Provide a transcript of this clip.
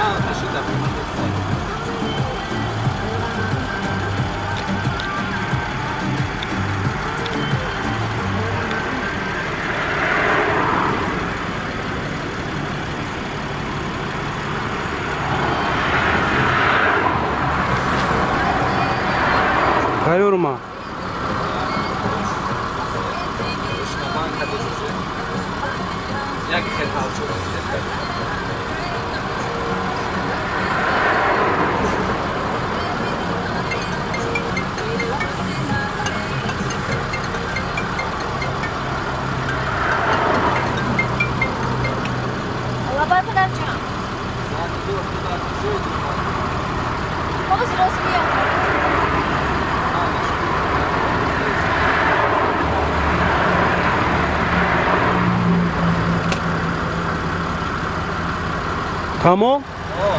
A, to się da. Kajurma. Śniadanka do rzeczy. Jak się nauczył? Labai padavčiau. Koks rozumėjo? Kamo? O,